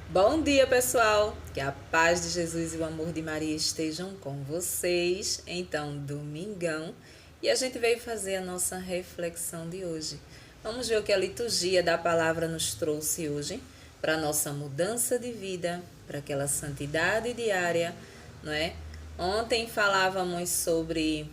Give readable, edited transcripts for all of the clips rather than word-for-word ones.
Bom dia, pessoal! Que a paz de Jesus e o amor de Maria estejam com vocês. Então, domingão, e a gente veio fazer a nossa reflexão de hoje. Vamos ver o que a liturgia da palavra nos trouxe hoje para a nossa mudança de vida, para aquela santidade diária, não é? Ontem falávamos sobre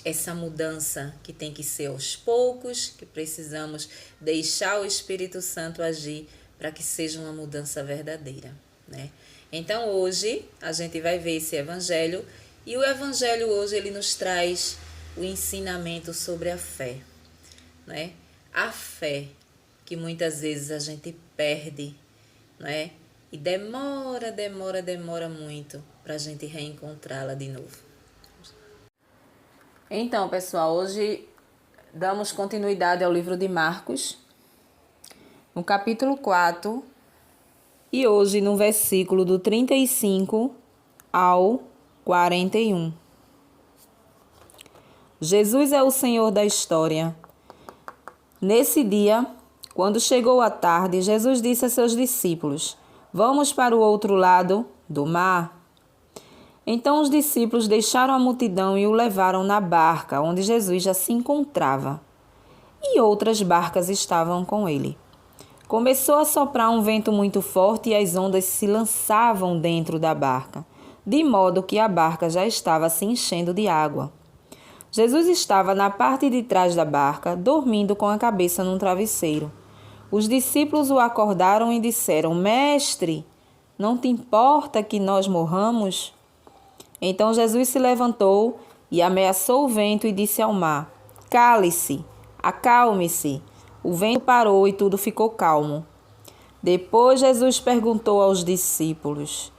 essa mudança que tem que ser aos poucos, que precisamos deixar o Espírito Santo agir para que seja uma mudança verdadeira, né? Então hoje a gente vai ver esse evangelho e o evangelho hoje ele nos traz o ensinamento sobre a fé, né? A fé que muitas vezes a gente perde, né? E demora muito para a gente reencontrá-la de novo. Então, pessoal, hoje damos continuidade ao livro de Marcos, no capítulo 4, e hoje no versículo do 35 ao 41. Jesus é o Senhor da história. Nesse dia, quando chegou a tarde, Jesus disse a seus discípulos: "Vamos para o outro lado do mar." Então os discípulos deixaram a multidão e o levaram na barca onde Jesus já se encontrava. E outras barcas estavam com ele. Começou a soprar um vento muito forte e as ondas se lançavam dentro da barca, de modo que a barca já estava se enchendo de água. Jesus estava na parte de trás da barca, dormindo com a cabeça num travesseiro. Os discípulos o acordaram e disseram: "Mestre, não te importa que nós morramos?" Então Jesus se levantou e ameaçou o vento e disse ao mar: "Cale-se, acalme-se." O vento parou e tudo ficou calmo. Depois Jesus perguntou aos discípulos: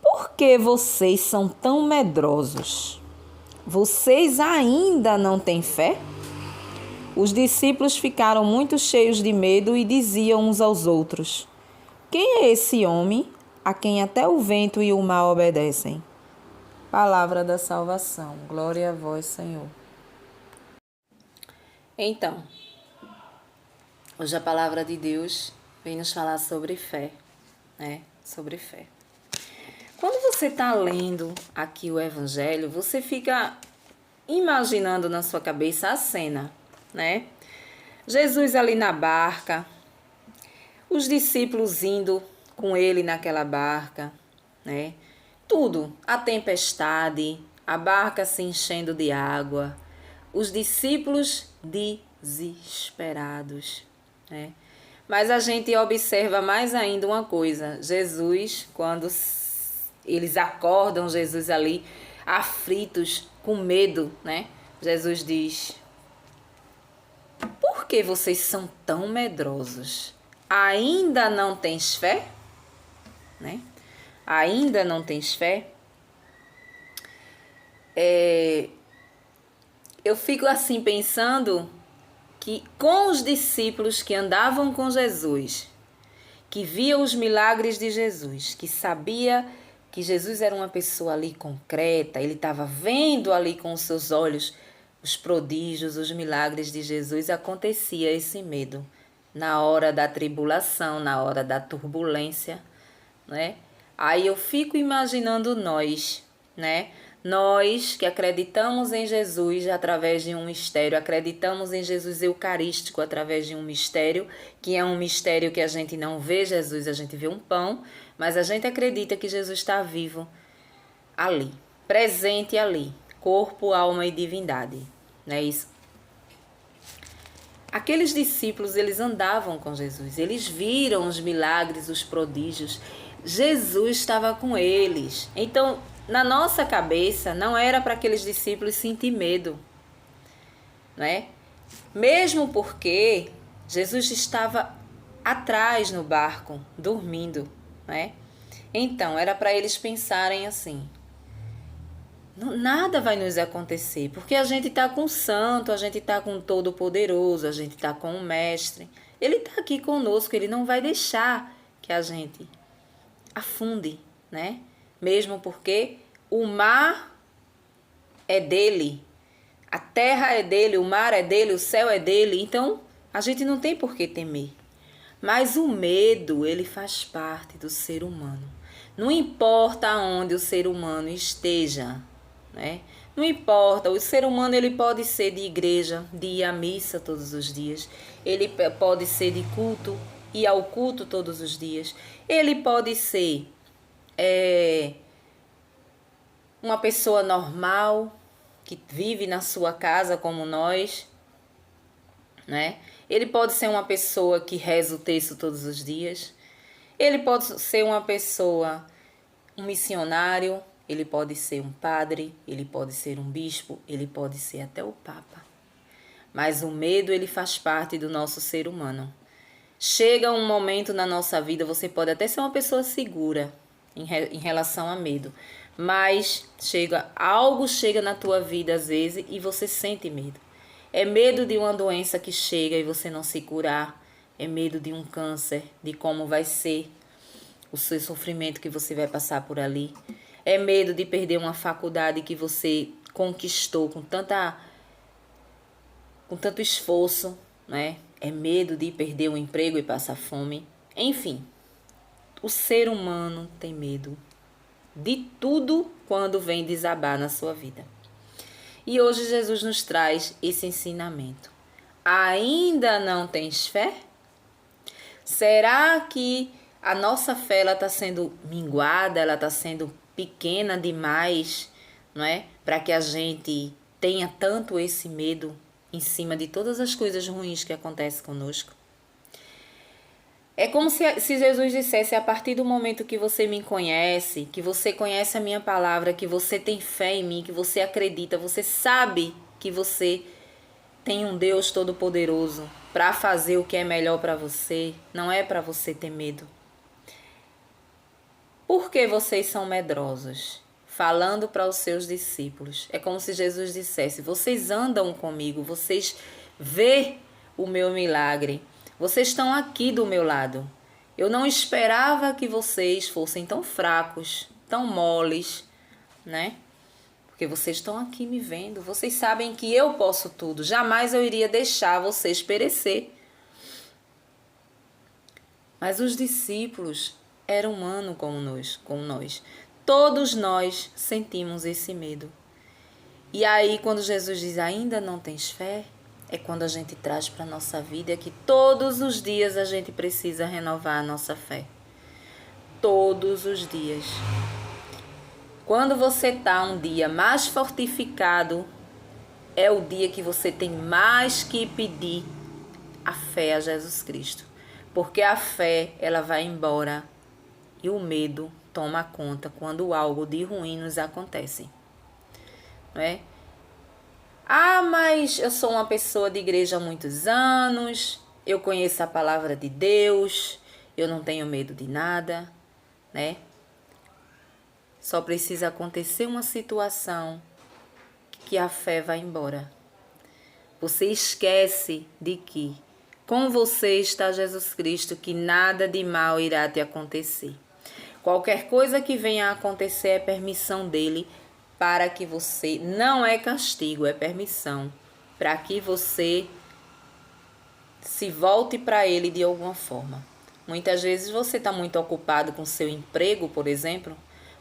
"Por que vocês são tão medrosos? Vocês ainda não têm fé?" Os discípulos ficaram muito cheios de medo e diziam uns aos outros: "Quem é esse homem a quem até o vento e o mar obedecem?" Palavra da salvação. Glória a vós, Senhor. Então, hoje a palavra de Deus vem nos falar sobre fé, né? Sobre fé. Quando você está lendo aqui o evangelho, você fica imaginando na sua cabeça a cena, né? Jesus ali na barca, os discípulos indo com ele naquela barca, né? Tudo, a tempestade, a barca se enchendo de água, os discípulos desesperados, né? Mas a gente observa mais ainda uma coisa: Jesus, quando eles acordam Jesus ali, aflitos, com medo, né? Jesus diz: "Por que vocês são tão medrosos? Ainda não tens fé?" Né? Ainda não tens fé? Eu fico assim pensando que com os discípulos que andavam com Jesus, que viam os milagres de Jesus, que sabia que Jesus era uma pessoa ali concreta, ele estava vendo ali com os seus olhos os prodígios, os milagres de Jesus, acontecia esse medo na hora da tribulação, na hora da turbulência, né? Aí eu fico imaginando nós, né? Nós que acreditamos em Jesus através de um mistério, acreditamos em Jesus eucarístico através de um mistério, que é um mistério que a gente não vê Jesus, a gente vê um pão, mas a gente acredita que Jesus está vivo ali, presente ali, corpo, alma e divindade, não é isso? Aqueles discípulos, eles andavam com Jesus, eles viram os milagres, os prodígios. Jesus estava com eles. Então, na nossa cabeça, não era para aqueles discípulos sentir medo, não é? Mesmo porque Jesus estava atrás no barco, dormindo, não é? Então, era para eles pensarem assim: nada vai nos acontecer, porque a gente está com o Santo, a gente está com o Todo-Poderoso, a gente está com o Mestre. Ele está aqui conosco, ele não vai deixar que a gente afunde, né? Mesmo porque o mar é dele, a terra é dele, o mar é dele, o céu é dele, então a gente não tem por que temer. Mas o medo, ele faz parte do ser humano. Não importa onde o ser humano esteja, né? Não importa, o ser humano ele pode ser de igreja, de ir à missa todos os dias. Ele pode ser de culto, ir ao culto todos os dias. Ele pode ser uma pessoa normal, que vive na sua casa como nós, né? Ele pode ser uma pessoa que reza o texto todos os dias. Ele pode ser uma pessoa, um missionário, ele pode ser um padre, ele pode ser um bispo, ele pode ser até o papa. Mas o medo, ele faz parte do nosso ser humano. Chega um momento na nossa vida, você pode até ser uma pessoa segura em relação a medo, mas algo chega na tua vida às vezes e você sente medo. É medo de uma doença que chega e você não se curar. É medo de um câncer, de como vai ser o seu sofrimento que você vai passar por ali. É medo de perder uma faculdade que você conquistou com tanto esforço, né? É medo de perder um emprego e passar fome. Enfim, o ser humano tem medo de tudo quando vem desabar na sua vida. E hoje Jesus nos traz esse ensinamento. Ainda não tens fé? Será que a nossa fé está sendo minguada, ela está sendo pequena demais, não é? Para que a gente tenha tanto esse medo em cima de todas as coisas ruins que acontecem conosco? É como se Jesus dissesse, a partir do momento que você me conhece, que você conhece a minha palavra, que você tem fé em mim, que você acredita, você sabe que você tem um Deus Todo-Poderoso para fazer o que é melhor para você, não é para você ter medo. Por que vocês são medrosos? Falando para os seus discípulos. É como se Jesus dissesse, vocês andam comigo, vocês vê o meu milagre. Vocês estão aqui do meu lado. Eu não esperava que vocês fossem tão fracos, tão moles, né? Porque vocês estão aqui me vendo. Vocês sabem que eu posso tudo. Jamais eu iria deixar vocês perecer. Mas os discípulos eram humanos como nós. Todos nós sentimos esse medo. E aí, quando Jesus diz, ainda não tens fé, é quando a gente traz para a nossa vida que todos os dias a gente precisa renovar a nossa fé. Todos os dias. Quando você está um dia mais fortificado, é o dia que você tem mais que pedir a fé a Jesus Cristo. Porque a fé, ela vai embora e o medo toma conta quando algo de ruim nos acontece. Não é? Ah, mas eu sou uma pessoa de igreja há muitos anos, eu conheço a palavra de Deus, eu não tenho medo de nada, né? Só precisa acontecer uma situação que a fé vai embora. Você esquece de que com você está Jesus Cristo, que nada de mal irá te acontecer. Qualquer coisa que venha a acontecer é permissão dele para que você, não é castigo, é permissão, para que você se volte para ele de alguma forma. Muitas vezes você está muito ocupado com seu emprego, por exemplo.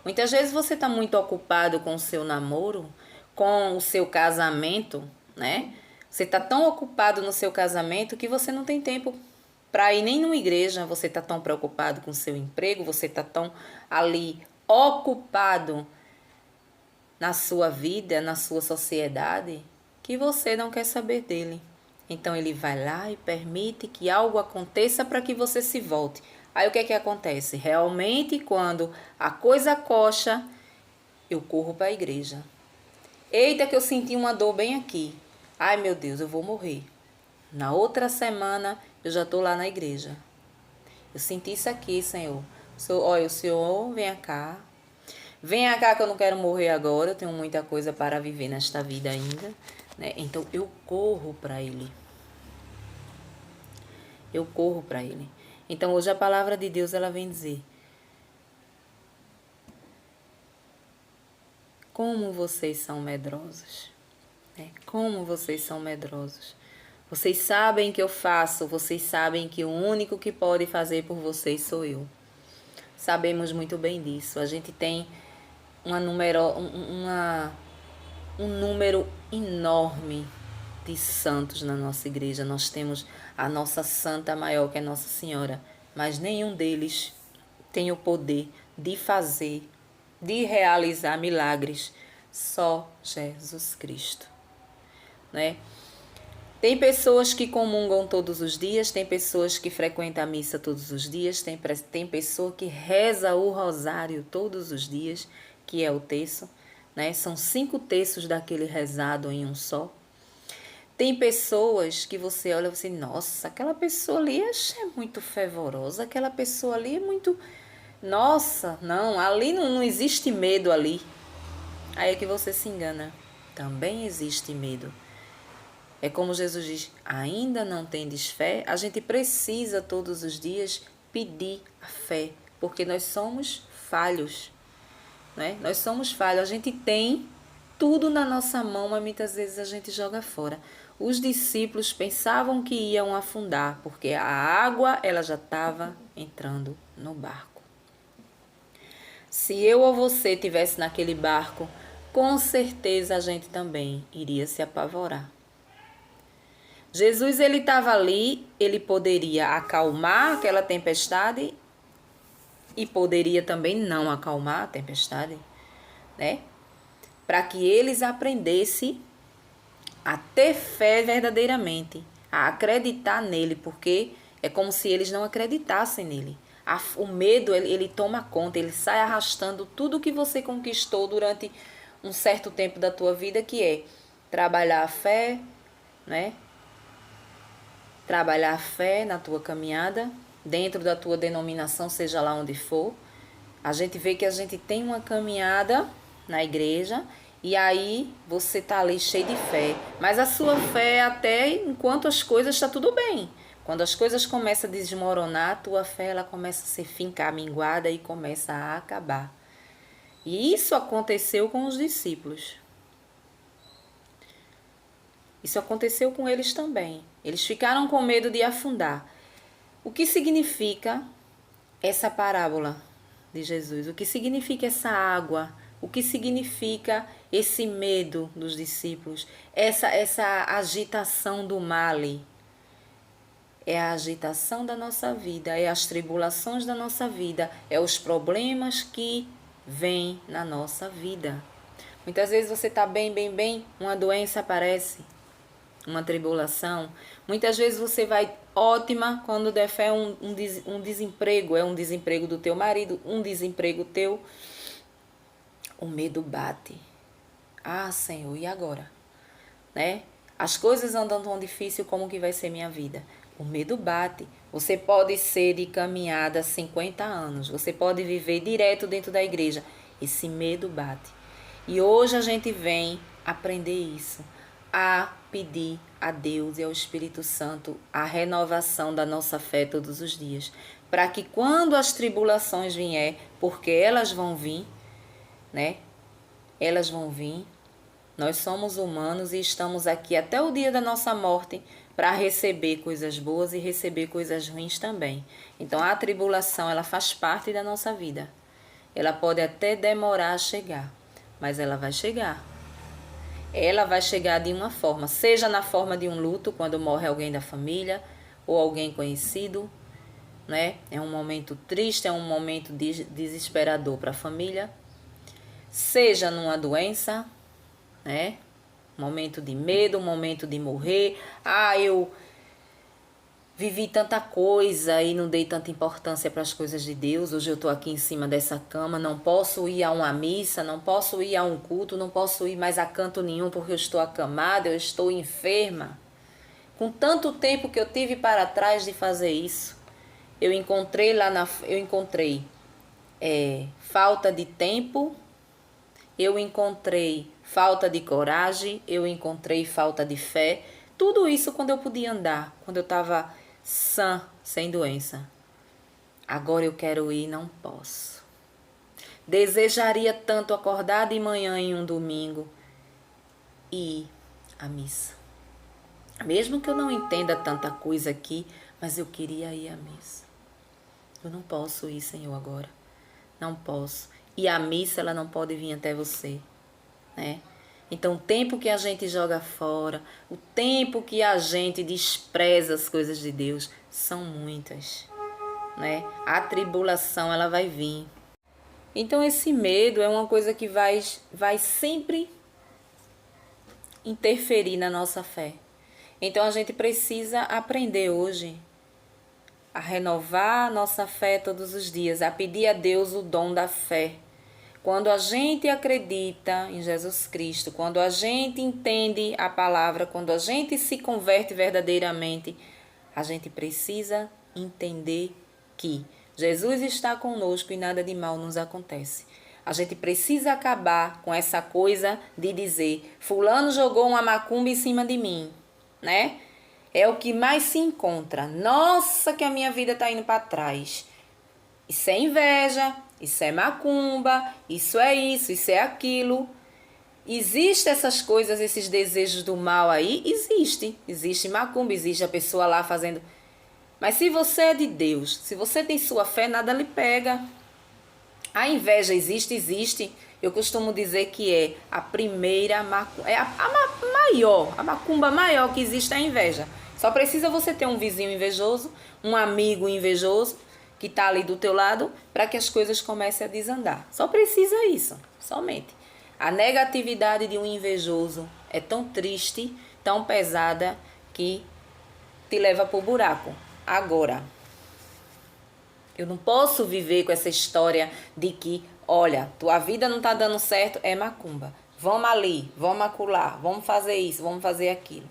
Muitas vezes você está muito ocupado com o seu namoro, com o seu casamento, né? Você está tão ocupado no seu casamento que você não tem tempo para ir nem numa igreja. Você está tão preocupado com o seu emprego, você está tão ali ocupado na sua vida, na sua sociedade, que você não quer saber dele. Então ele vai lá e permite que algo aconteça para que você se volte. Aí o que é que acontece? Realmente, quando a coisa coxa, eu corro para a igreja. Eita, que eu senti uma dor bem aqui. Ai, meu Deus, eu vou morrer. Na outra semana, eu já estou lá na igreja. Eu senti isso aqui, Senhor. Olha, o Senhor, venha cá. Venha cá que eu não quero morrer agora. Eu tenho muita coisa para viver nesta vida ainda, né? Então, eu corro para Ele. Eu corro para Ele. Então, hoje a palavra de Deus, ela vem dizer: como vocês são medrosos. Como vocês são medrosos. Vocês sabem que eu faço, vocês sabem que o único que pode fazer por vocês sou eu. Sabemos muito bem disso. A gente tem um número enorme de santos na nossa igreja. Nós temos a nossa santa maior, que é Nossa Senhora, mas nenhum deles tem o poder de fazer, de realizar milagres. Só Jesus Cristo, né? Tem pessoas que comungam todos os dias, tem pessoas que frequentam a missa todos os dias, tem pessoa que reza o rosário todos os dias, que é o terço, né? São 5 terços daquele rezado em um só. Tem pessoas que você olha e você, nossa, aquela pessoa ali é muito fervorosa, aquela pessoa ali é muito... Nossa, não, ali não existe medo ali. Aí é que você se engana. Também existe medo. É como Jesus diz, ainda não tendes fé? A gente precisa todos os dias pedir a fé, porque nós somos falhos, né? Nós somos falhos, a gente tem tudo na nossa mão, mas muitas vezes a gente joga fora. Os discípulos pensavam que iam afundar, porque a água ela já estava entrando no barco. Se eu ou você estivesse naquele barco, com certeza a gente também iria se apavorar. Jesus, ele estava ali, ele poderia acalmar aquela tempestade e poderia também não acalmar a tempestade, né? Para que eles aprendessem a ter fé verdadeiramente, a acreditar nele, porque é como se eles não acreditassem nele. O medo, ele toma conta, ele sai arrastando tudo que você conquistou durante um certo tempo da tua vida, que é trabalhar a fé, né? Trabalhar a fé na tua caminhada, dentro da tua denominação, seja lá onde for. A gente vê que a gente tem uma caminhada na igreja e aí você tá ali cheio de fé. Mas a sua fé até enquanto as coisas estão tudo bem. Quando as coisas começam a desmoronar, a tua fé ela começa a se fincar, minguada e começa a acabar. E isso aconteceu com os discípulos. Isso aconteceu com eles também. Eles ficaram com medo de afundar. O que significa essa parábola de Jesus? O que significa essa água? O que significa esse medo dos discípulos? Essa agitação do mar ali? É a agitação da nossa vida, é as tribulações da nossa vida, é os problemas que vêm na nossa vida. Muitas vezes você está bem, uma doença aparece, uma tribulação. Muitas vezes você vai ótima quando der fé um desemprego, é um desemprego do teu marido, um desemprego teu. O medo bate. Ah, Senhor, e agora? Né? As coisas andam tão difícil, como que vai ser minha vida? O medo bate. Você pode ser de caminhada 50 anos, você pode viver direto dentro da igreja. Esse medo bate. E hoje a gente vem aprender isso, a pedir a Deus e ao Espírito Santo a renovação da nossa fé todos os dias, para que quando as tribulações vier, porque elas vão vir, né? Elas vão vir. Nós somos humanos e estamos aqui até o dia da nossa morte para receber coisas boas e receber coisas ruins também. Então a tribulação, ela faz parte da nossa vida. Ela pode até demorar a chegar, mas ela vai chegar. Ela vai chegar de uma forma, seja na forma de um luto, quando morre alguém da família ou alguém conhecido, né? É um momento triste, é um momento desesperador para a família. Seja numa doença, né? Momento de medo, momento de morrer. Ah, eu vivi tanta coisa e não dei tanta importância para as coisas de Deus. Hoje eu estou aqui em cima dessa cama, não posso ir a uma missa, não posso ir a um culto, não posso ir mais a canto nenhum porque eu estou acamada, eu estou enferma. Com tanto tempo que eu tive para trás de fazer isso, eu encontrei falta de tempo, eu encontrei falta de coragem, eu encontrei falta de fé. Tudo isso quando eu podia andar, quando eu estava sã, sem doença. Agora eu quero ir e não posso. Desejaria tanto acordar de manhã em um domingo e ir à missa. Mesmo que eu não entenda tanta coisa aqui, mas eu queria ir à missa. Eu não posso ir, Senhor, agora. Não posso. E a missa, ela não pode vir até você, né? Então, o tempo que a gente joga fora, o tempo que a gente despreza as coisas de Deus, são muitas, né? A tribulação, ela vai vir. Então, esse medo é uma coisa que vai sempre interferir na nossa fé. Então, a gente precisa aprender hoje a renovar a nossa fé todos os dias, a pedir a Deus o dom da fé. Quando a gente acredita em Jesus Cristo, quando a gente entende a palavra, quando a gente se converte verdadeiramente, a gente precisa entender que Jesus está conosco e nada de mal nos acontece. A gente precisa acabar com essa coisa de dizer: fulano jogou uma macumba em cima de mim, né? É o que mais se encontra. Nossa, que a minha vida está indo para trás. Isso é inveja, isso é macumba, isso é aquilo. Existem essas coisas, esses desejos do mal aí? Existe macumba, existe a pessoa lá fazendo. Mas se você é de Deus, se você tem sua fé, nada lhe pega. A inveja existe. Eu costumo dizer que é a primeira macumba, é a macumba maior que existe é a inveja. Só precisa você ter um vizinho invejoso, um amigo invejoso, que está ali do teu lado, para que as coisas comecem a desandar. Só precisa isso, somente. A negatividade de um invejoso é tão triste, tão pesada, que te leva para o buraco. Agora, eu não posso viver com essa história de que, olha, tua vida não está dando certo, é macumba. Vamos ali, vamos acolá, vamos fazer isso, vamos fazer aquilo.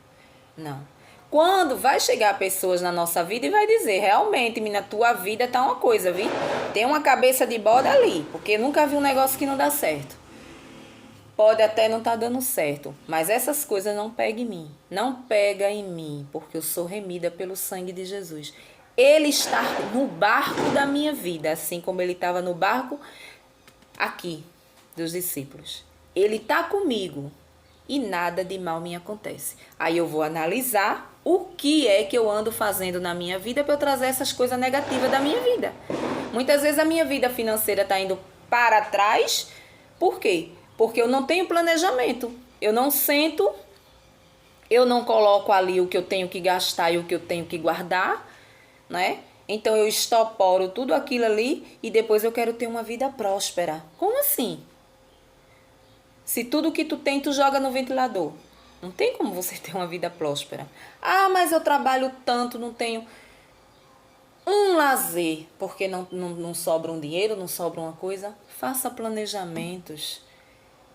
Não. Quando vai chegar pessoas na nossa vida e vai dizer, realmente, menina, tua vida tá uma coisa, viu? Tem uma cabeça de bode ali, porque nunca vi um negócio que não dá certo. Pode até não estar dando certo, mas essas coisas não pegam em mim. Não pega em mim, porque eu sou remida pelo sangue de Jesus. Ele está no barco da minha vida, assim como ele estava no barco aqui dos discípulos. Ele está comigo e nada de mal me acontece. Aí eu vou analisar o que é que eu ando fazendo na minha vida para eu trazer essas coisas negativas da minha vida. Muitas vezes a minha vida financeira está indo para trás. Por quê? Porque eu não tenho planejamento. Eu não sento, eu não coloco ali o que eu tenho que gastar e o que eu tenho que guardar, né? Então eu estoporo tudo aquilo ali e depois eu quero ter uma vida próspera. Como assim? Se tudo que tu tem, tu joga no ventilador. Não tem como você ter uma vida próspera. Ah, mas eu trabalho tanto, não tenho um lazer, porque não sobra um dinheiro, não sobra uma coisa. Faça planejamentos.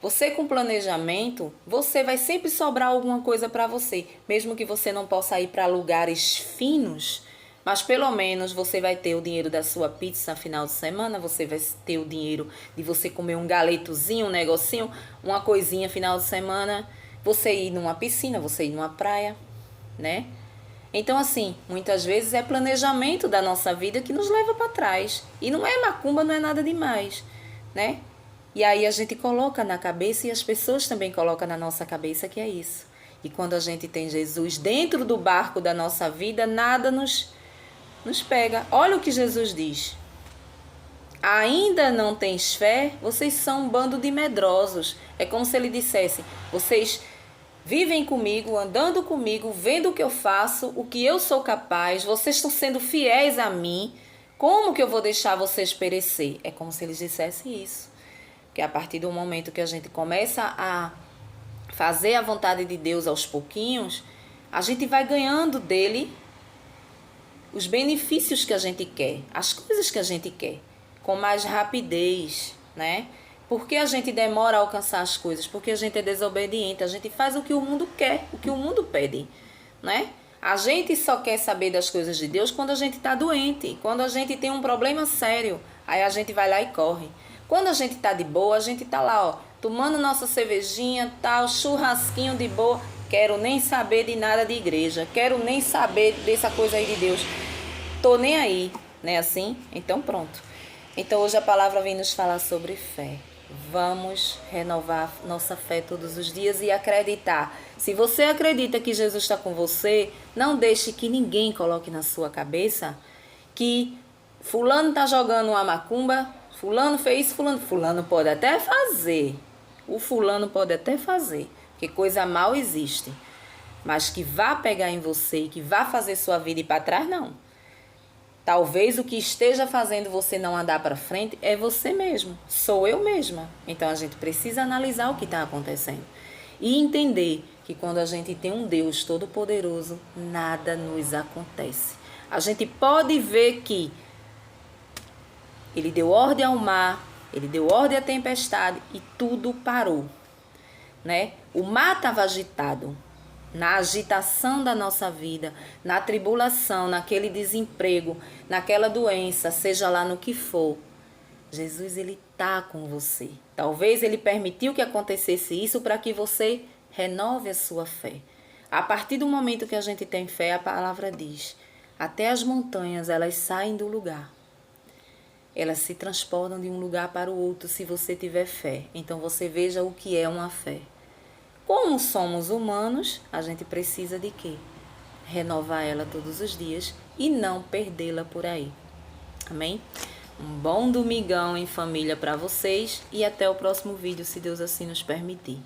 Você com planejamento, você vai sempre sobrar alguma coisa para você. Mesmo que você não possa ir para lugares finos, mas pelo menos você vai ter o dinheiro da sua pizza no final de semana, você vai ter o dinheiro de você comer um galetozinho, um negocinho, uma coisinha final de semana, você ir numa piscina, você ir numa praia, né? Então, assim, muitas vezes é planejamento da nossa vida que nos leva para trás. E não é macumba, não é nada demais, né? E aí a gente coloca na cabeça e as pessoas também colocam na nossa cabeça que é isso. E quando a gente tem Jesus dentro do barco da nossa vida, nada nos pega. Olha o que Jesus diz. Ainda não tens fé? Vocês são um bando de medrosos. É como se ele dissesse, vocês vivem comigo, andando comigo, vendo o que eu faço, o que eu sou capaz, vocês estão sendo fiéis a mim, como que eu vou deixar vocês perecer? É como se eles dissessem isso. Porque a partir do momento que a gente começa a fazer a vontade de Deus aos pouquinhos, a gente vai ganhando dele os benefícios que a gente quer, as coisas que a gente quer, com mais rapidez, né? Por que a gente demora a alcançar as coisas? Porque a gente é desobediente, a gente faz o que o mundo quer, o que o mundo pede, né? A gente só quer saber das coisas de Deus quando a gente está doente, quando a gente tem um problema sério, aí a gente vai lá e corre. Quando a gente está de boa, a gente está lá, ó, tomando nossa cervejinha, tal, churrasquinho de boa, quero nem saber de nada de igreja, quero nem saber dessa coisa aí de Deus, tô nem aí, né assim? Então pronto. Então hoje a palavra vem nos falar sobre fé. Vamos renovar nossa fé todos os dias e acreditar. Se você acredita que Jesus está com você, não deixe que ninguém coloque na sua cabeça que fulano está jogando uma macumba, fulano fez, fulano pode até fazer. O fulano pode até fazer, porque coisa mal existe. Mas que vá pegar em você e que vá fazer sua vida ir para trás, não. Talvez o que esteja fazendo você não andar para frente é você mesmo, sou eu mesma. Então a gente precisa analisar o que está acontecendo e entender que quando a gente tem um Deus todo-poderoso, nada nos acontece. A gente pode ver que Ele deu ordem ao mar, Ele deu ordem à tempestade e tudo parou, né? O mar estava agitado. Na agitação da nossa vida, na tribulação, naquele desemprego, naquela doença, seja lá no que for, Jesus, Ele está com você. Talvez Ele permitiu que acontecesse isso para que você renove a sua fé. A partir do momento que a gente tem fé, a palavra diz, até as montanhas, elas saem do lugar. Elas se transportam de um lugar para o outro se você tiver fé. Então você veja o que é uma fé. Como somos humanos, a gente precisa de quê? Renovar ela todos os dias e não perdê-la por aí. Amém? Um bom domingão em família para vocês e até o próximo vídeo, se Deus assim nos permitir.